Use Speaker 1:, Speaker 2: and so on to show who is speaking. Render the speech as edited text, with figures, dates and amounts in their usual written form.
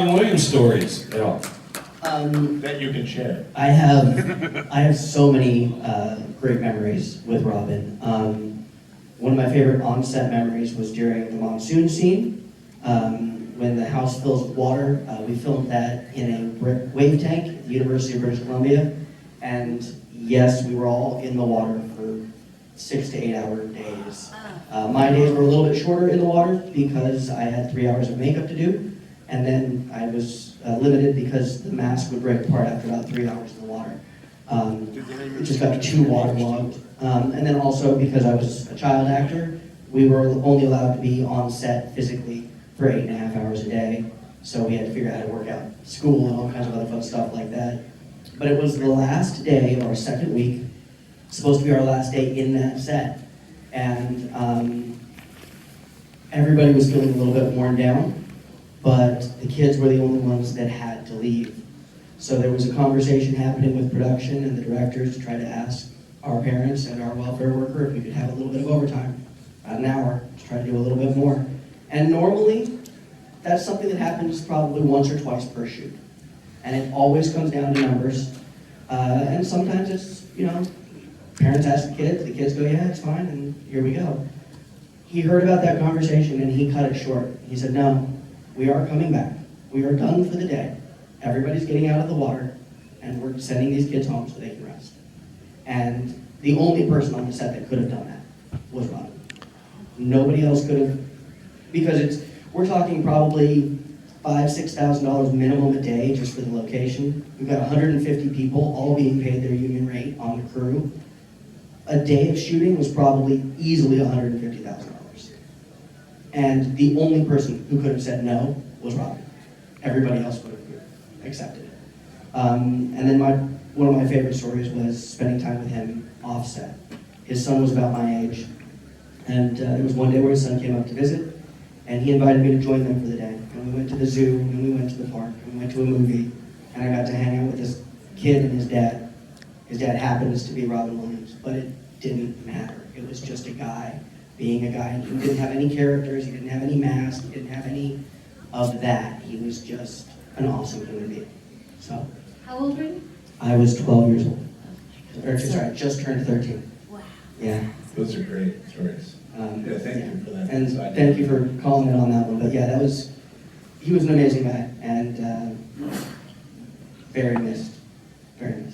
Speaker 1: Williams stories at all
Speaker 2: That you can share.
Speaker 3: I have so many great memories with Robin. One of my favorite on-set memories was during the monsoon scene. When the house fills with water, we filmed that in a brick wave tank at the University of British Columbia. And yes, we were all in the water for 6 to 8 hour days. My days were a little bit shorter in the water because I had 3 hours of makeup to do. And then I was limited because the mask would break apart after about 3 hours in the water. It just got too waterlogged. And then also because I was a child actor, we were only allowed to be on set physically for 8.5 hours a day. So we had to figure out how to work out school and all kinds of other fun stuff like that. But it was the last day of our second week, supposed to be our last day in that set. And everybody was feeling a little bit worn down, but the kids were the only ones that had to leave. So there was a conversation happening with production and the directors to try to ask our parents and our welfare worker if we could have a little bit of overtime, about an hour, to try to do a little bit more. And normally, that's something that happens probably once or twice per shoot. And it always comes down to numbers. And sometimes it's, parents ask the kids go, yeah, it's fine, and here we go. He heard about that conversation and he cut it short. He said, no, we are coming back. We are done for the day. Everybody's getting out of the water, and we're sending these kids home so they can rest. And the only person on the set that could have done that was Robin. Nobody else could have, because we're talking probably $5,000–6,000 minimum a day just for the location. We've got 150 people all being paid their union rate on the crew. A day of shooting was probably easily $150,000. And the only person who could have said no was Robin. Everybody else would have accepted it. And then one of my favorite stories was spending time with him offset. His son was about my age, and there was one day where his son came up to visit, and he invited me to join them for the day. And we went to the zoo, and we went to the park, and we went to a movie, and I got to hang out with this kid and his dad. His dad happens to be Robin Williams, but it didn't matter. It was just a guy being a guy. He didn't have any characters, he didn't have any mask, he didn't have any of that. He was just an awesome human being. So.
Speaker 4: How old were you?
Speaker 3: I was 12 years old. Or, sorry, just turned 13.
Speaker 4: Wow.
Speaker 3: Yeah.
Speaker 2: Those are great stories. Yeah, thank you for that.
Speaker 3: And thank you for calling in on that one. But yeah, he was an amazing guy, and very missed. Very missed.